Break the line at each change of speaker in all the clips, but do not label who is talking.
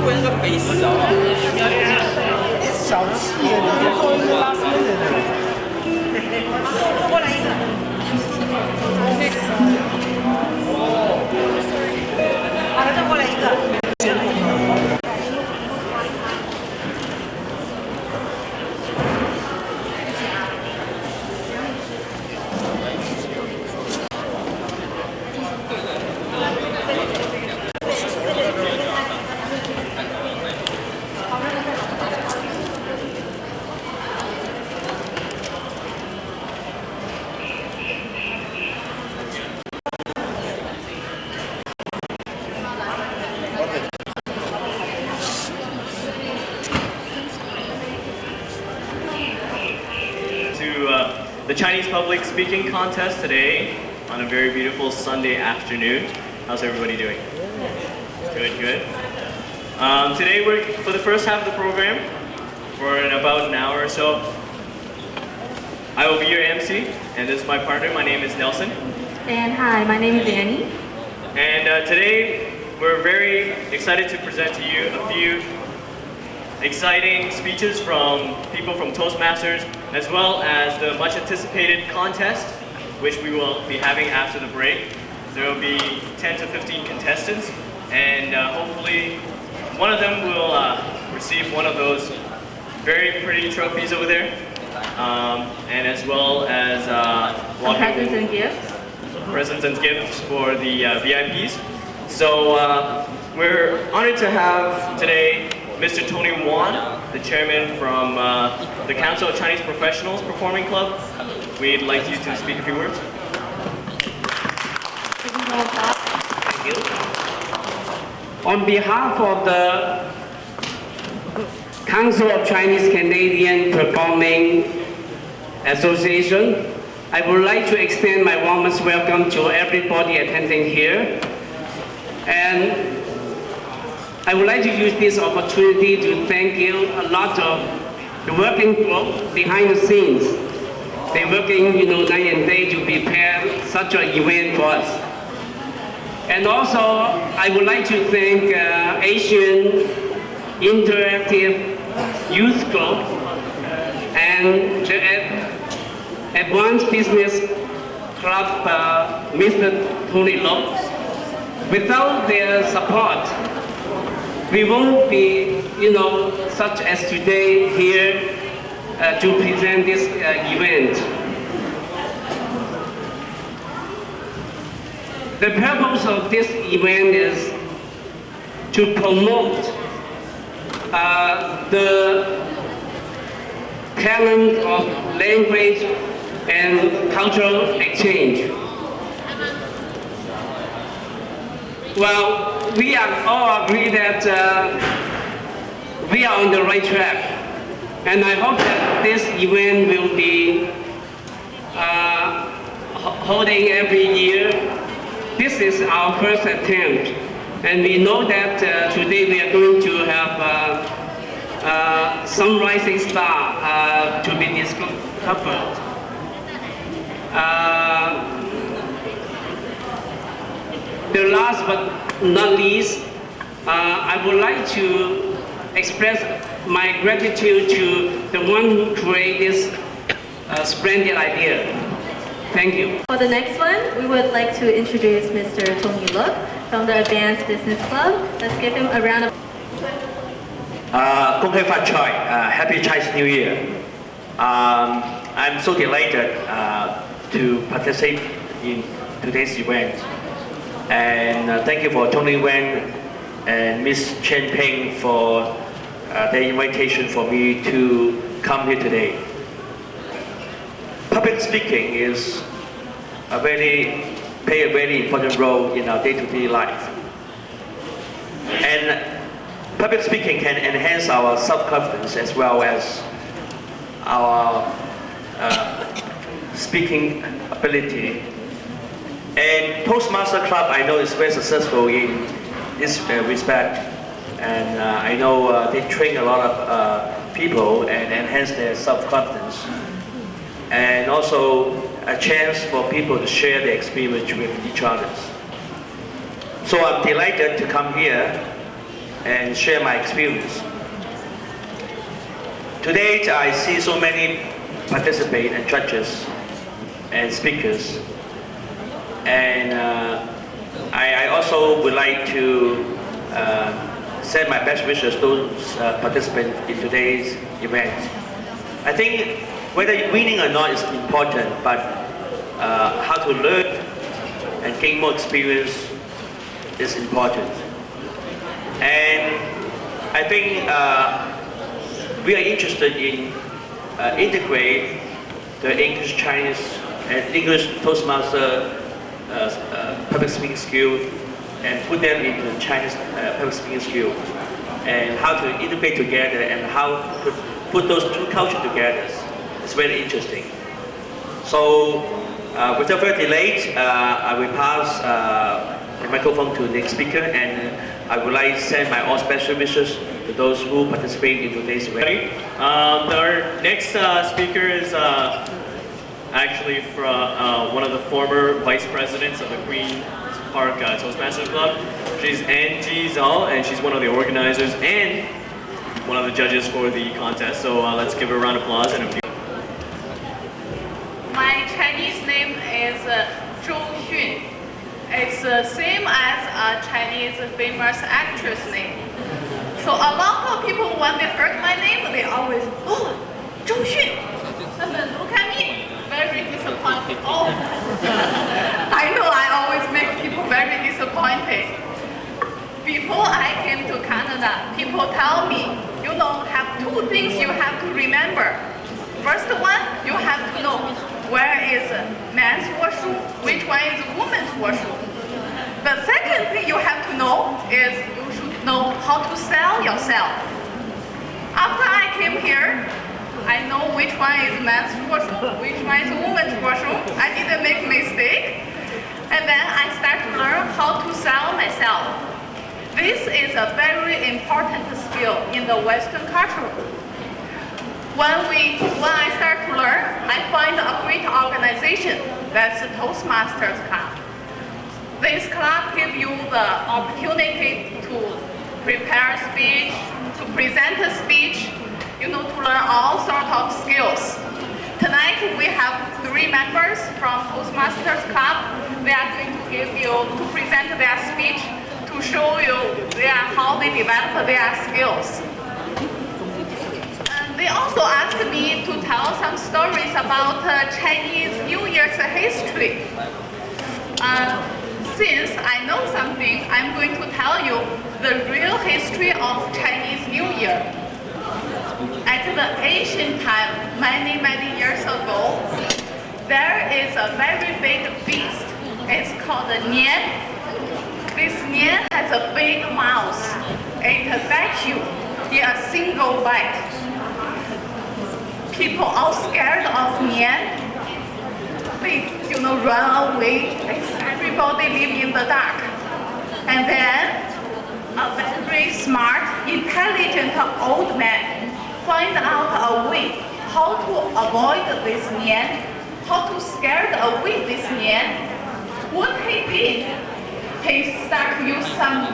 会那个肥死好不好？
小气耶，你别做一个拉丝的人。
过来一个。好了，再过来一个。
The Chinese public speaking contest today on a very beautiful Sunday afternoon. How's everybody doing? Good, good. Today we're for the first half of the program, for about an hour or so. I will be your MC, and this is my partner. My name is Nelson.
And hi, my name is Annie.
And today we're very excited to present to you a few exciting speeches from people from Toastmasters, as well as the much anticipated contest, which we will be having after the break. There will be 10 to 15 contestants, and hopefully one of them will receive one of those very pretty trophies over there, and as well as
presents and gifts.
Presents and gifts for the VIPs. So we're honored to have today Mr. Tony Wan, the chairman from the Council of Chinese Professionals Performing Club. We'd like you to speak a few words.
Thank you. On behalf of the Council of Chinese Canadian Performing Association, I would like to extend my warmest welcome to everybody attending here. And I would like to use this opportunity to thank you a lot of the working group behind the scenes. They're working, night and day to prepare such an event for us. And also, I would like to thank Asian Interactive Youth Group and the Advanced Business Club, Mr. Tony Lo. Without their support, we won't be, such as today here to present this event. The purpose of this event is to promote the talent of language and cultural exchange. Well, we all agree that we are on the right track, and I hope that this event will be holding every year. This is our first attempt, and we know that today we are going to have some rising star to be discovered. The last but not least, I would like to express my gratitude to the one who created this splendid idea. Thank you.
For the next one, we would like to introduce Mr. Tony Look from the Advanced Business Club. Let's give him a round of
applause. Happy Chinese New Year. I'm so delighted to participate in today's event. And thank you for Tony Wen and Miss Chen Ping for the invitation for me to come here today. Public speaking is play a very important role in our day-to-day life. And public speaking can enhance our self-confidence as well as our speaking ability. And Toastmaster Club, I know, is very successful in this respect, and I know they train a lot of people and enhance their self-confidence, and also a chance for people to share their experience with each other. So I'm delighted to come here and share my experience. Today, I see so many participants and judges and speakers, and I also would like to send my best wishes to those participants in today's event. I think whether winning or not is important, but how to learn and gain more experience is important. And I think we are interested in integrate the English, Chinese, and English Toastmaster public speaking skill and put them into the Chinese public speaking skill, and how to integrate together and how to put those two cultures together. It's very interesting. So without further delay, I will pass the microphone to the next speaker, and I would like to send my all special wishes to those who participate in today's event.
Our next speaker is actually from one of the former vice presidents of the Queen Park Toastmasters Club. She's Angie Zhao, and she's one of the organizers and one of the judges for the contest. So let's give her a round of applause and a few.
My Chinese name is Zhou Xun. It's the same as a Chinese famous actress name. So a lot of people, when they heard my name, they always, oh, Zhou Xun. And then look at me, very disappointed. Oh, I know I always make people very disappointed. Before I came to Canada, people tell me, you know, have two things you have to remember. First one, you have to know where is men's washroom, which one is women's washroom. The second thing you have to know is you should know how to sell yourself. After I came here, I know which one is men's washroom, which one is women's washroom. I didn't make a mistake. And then I start to learn how to sell myself. This is a very important skill in the Western culture. When I start to learn, I find a great organization, that's the Toastmasters Club. This club gives you the opportunity to prepare a speech, to present a speech, you know, to learn all sorts of skills. Tonight we have 3 members from Toastmasters Club. They are going to give you, to present their speech, to show you how they develop their skills. They also asked me to tell some stories about Chinese New Year's history. Since I know something, I'm going to tell you the real history of Chinese New Year. At the ancient time, many, many years ago, there is a very big beast. It's called the Nian. This Nian has a big mouth. It bites you in a single bite. People are scared of Nian. They, you know, run away. Everybody live in the dark. And then a very smart, intelligent old man find out a way how to avoid this Nian, how to scare away this Nian. What he did, he started to use some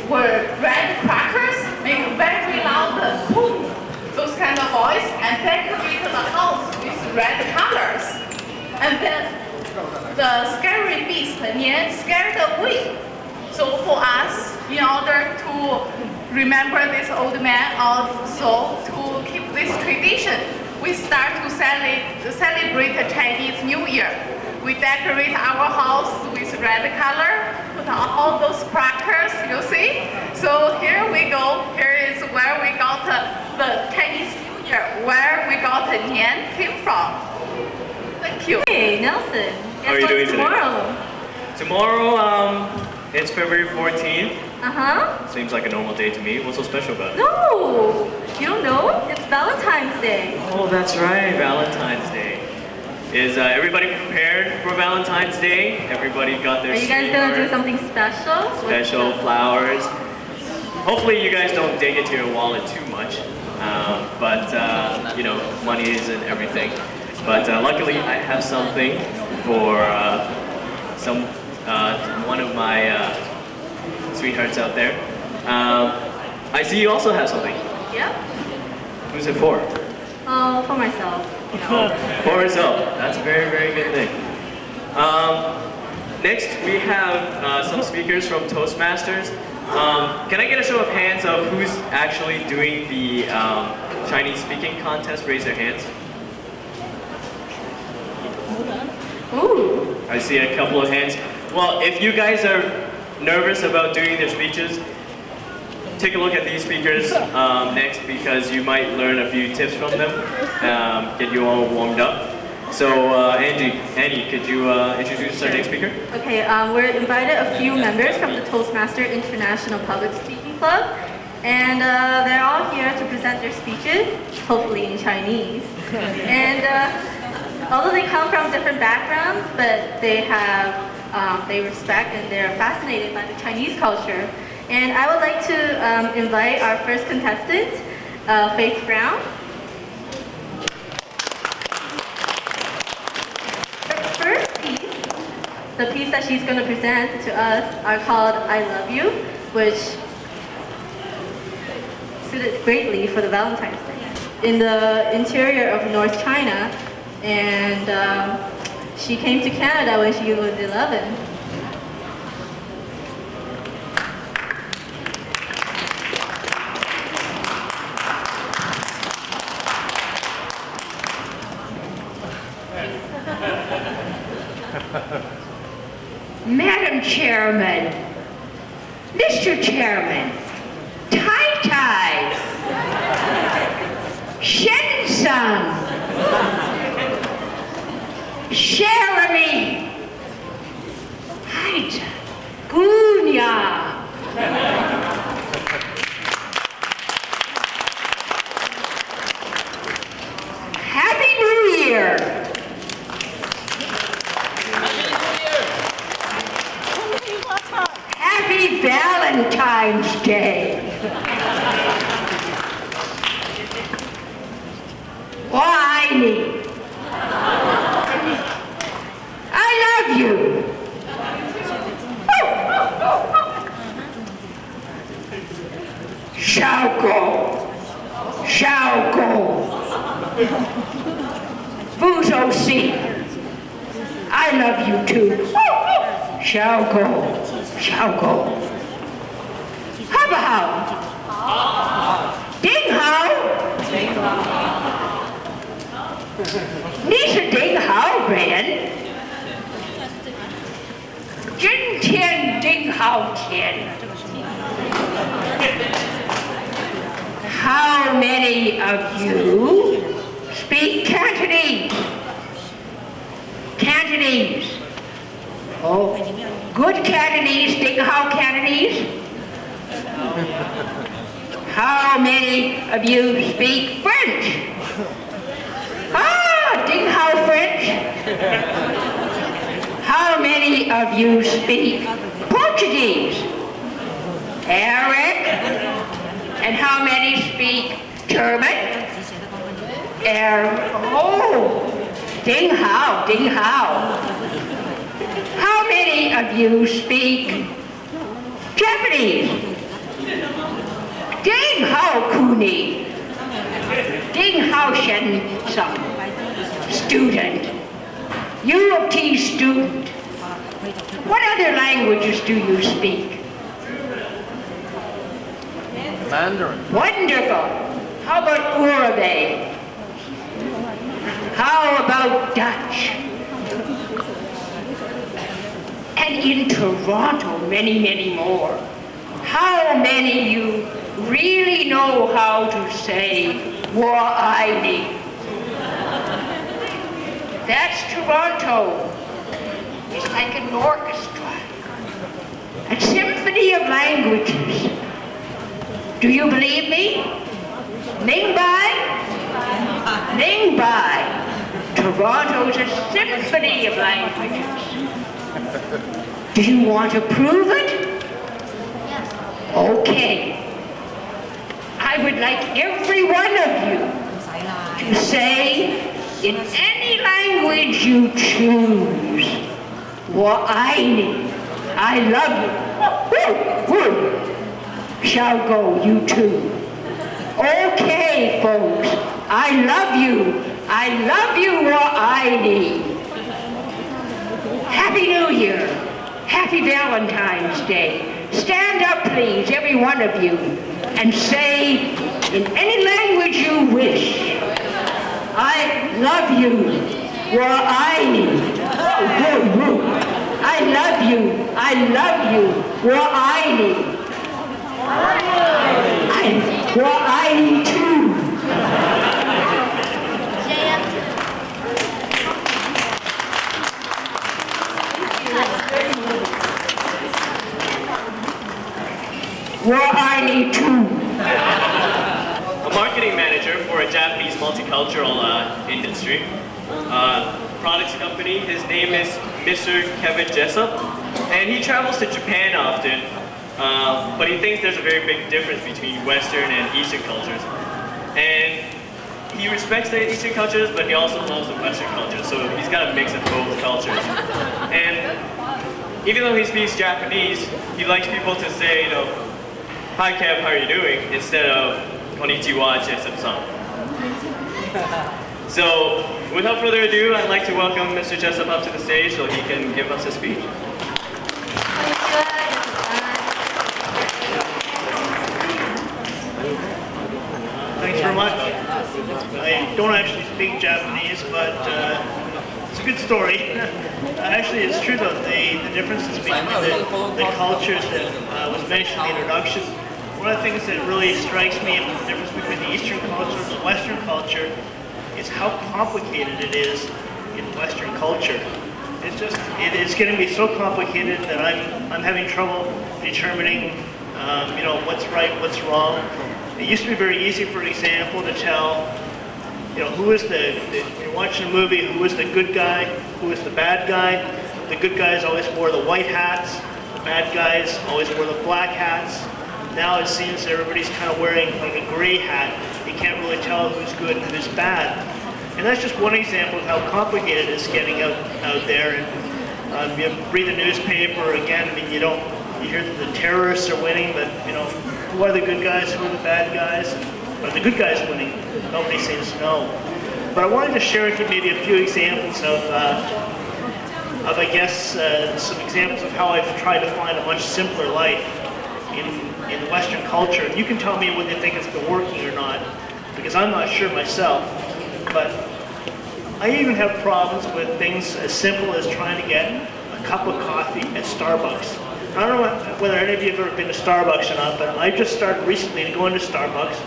red crackers, make very loud boom, those kind of voice, and decorate the house with red colors. And then the scary beast, Nian, scared away. So for us, in order to remember this old man, also to keep this tradition, we start to celebrate the Chinese New Year. We decorate our house with red color, put all those crackers, you see? So here we go. Here is where we got the Chinese New Year, where we got the Nian came from. Thank you.
Hey, Nelson.
How are you doing
tomorrow?
today? Tomorrow, it's February 14th.
Uh-huh.
Seems like a normal day to me. What's so special about it?
No, you don't know? It's Valentine's Day.
Oh, that's right, Valentine's Day. Is everybody prepared for Valentine's Day? Everybody got their
Are you guys gonna do
sweetheart,
something special?
special flowers? Hopefully you guys don't dig into your wallet too much. But you know, money isn't everything. But luckily I have something for one of my sweethearts out there. I see you also have something.
Yep.
Who's it for?
Oh, for myself. You know.
For herself. That's a very, very good thing. Next, we have some speakers from Toastmasters. Can I get a show of hands of who's actually doing the Chinese speaking contest? Raise their hands.
Ooh.
I see a couple of hands. Well, if you guys are nervous about doing their speeches, take a look at these speakers next, because you might learn a few tips from them, get you all warmed up. So Andy, could you introduce our next speaker?
Okay, we're invited a few members from the Toastmaster International Public Speaking Club, and they're all here to present their speeches, hopefully in Chinese. And although they come from different backgrounds, but they respect and they're fascinated by the Chinese culture. And I would like to invite our first contestant, Faith Brown. The piece that she's going to present to us are called I Love You, which suited greatly for the Valentine's Day. In the interior of North China, and she came to Canada when she was 11.
Madam Chairman, Mr. Chairman, Tai Tai, Shen Sung, Jeremy, Haida, Gunya. Happy New Year. Happy Valentine's Day. Whiny. I love you. Shall go. Shall go. Vuzo si. I love you too. Shall go. Shall go. How about Ding Hao? Ni是Ding Hao人 今天Ding Hao 天 How many of you speak Cantonese? Cantonese. Oh, good Cantonese, Ding Hao Cantonese? How many of you speak French? Ah, Ding Hao French. How many of you speak Portuguese? Eric. And how many speak German? Eric. Oh, Ding Hao, Ding Hao. How many of you speak Japanese? Ding Hao Kuni. Ding Hao Shen Sung. Student. U of T student. What other languages do you speak?
Mandarin.
Wonderful. How about Urube? How about Dutch? And in Toronto, many, many more. How many of you really know how to say "Wa-I-Ni"? That's Toronto. It's like an orchestra. A symphony of languages. Do you believe me? Ningbai? Ningbai. Toronto's a symphony of languages. Do you want to prove it? Okay. I would like every one of you to say in any language you choose, "Wa-I-Ni," I love you. shall go, you too. Okay, folks, I love you. I love you, Aini. Happy New Year. Happy Valentine's Day. Stand up, please, every one of you, and say in any language you wish, I love you, Aini. I love you. I love you, Aini. Aini too. Aini too.
A marketing manager for a Japanese multicultural industry products company. His name is Mr. Kevin Jessup, and he travels to Japan often, but he thinks there's a very big difference between Western and Eastern cultures. And he respects the Eastern cultures, but he also loves the Western cultures, so he's got a mix of both cultures. And even though he speaks Japanese, he likes people to say, you know, "Hi Kev, how are you doing?" instead of "Konnichiwa, Jessup-san." So, without further ado, I'd like to welcome Mr. Jessup up to the stage so he can give us a speech.
Thanks very much. I don't actually speak Japanese, but it's a good story. Actually, it's true though, the differences between the cultures that was mentioned in the introduction. One of the things that really strikes me about the difference between the Eastern culture and the Western culture is how complicated it is in Western culture. It's getting to be so complicated that I'm having trouble determining, you know, what's right, what's wrong. It used to be very easy, for example, to tell, you know, who is you're watching a movie, who is the good guy, who is the bad guy. The good guys always wore the white hats, the bad guys always wore the black hats. Now it seems everybody's kind of wearing like a gray hat. You can't really tell who's good and who's bad. And that's just one example of how complicated it's getting out there. And you read the newspaper again. I mean, you hear that the terrorists are winning, but you know, who are the good guys? Who are the bad guys? Are the good guys winning? Nobody seems to know. But I wanted to share with you maybe a few examples of I guess some examples of how I've tried to find a much simpler life in the Western culture. You can tell me whether you think it's been working or not, because I'm not sure myself. But I even have problems with things as simple as trying to get a cup of coffee at Starbucks. I don't know whether any of you have ever been to Starbucks or not, but I just started recently going to Starbucks.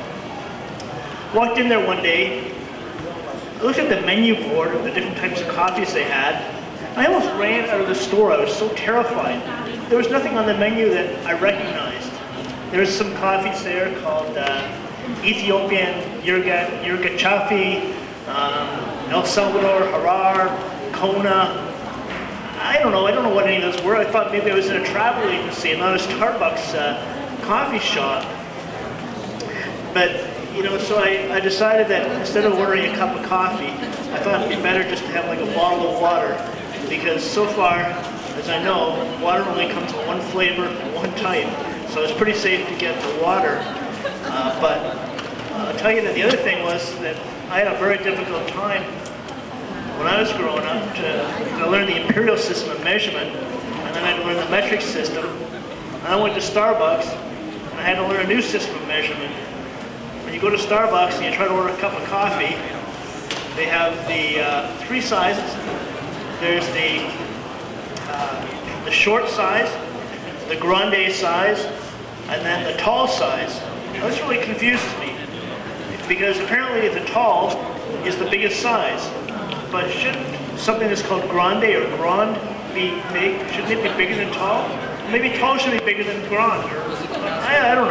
Walked in there one day, I looked at the menu board of the different types of coffees they had. I almost ran out of the store. I was so terrified. There was nothing on the menu that I recognized. There was some coffees there called Ethiopian Yirgachafi, El Salvador, Harar, Kona. I don't know what any of those were. I thought maybe I was in a travel agency and not a Starbucks coffee shop. But, you know, so I decided that instead of ordering a cup of coffee, I thought it'd be better just to have like a bottle of water, because so far, as I know, water only comes in one flavor and one type. So it's pretty safe to get the water. But I'll tell you that the other thing was that I had a very difficult time when I was growing up to learn the imperial system of measurement, and then I had to learn the metric system. And I went to Starbucks, and I had to learn a new system of measurement. When you go to Starbucks and you try to order a cup of coffee, they have the three sizes. There's the short size, the grande size, and then the tall size. Now, this really confuses me, because apparently the tall is the biggest size. But shouldn't something that's called grande or grand be big? Shouldn't it be bigger than tall? Maybe tall should be bigger than grand. I don't know.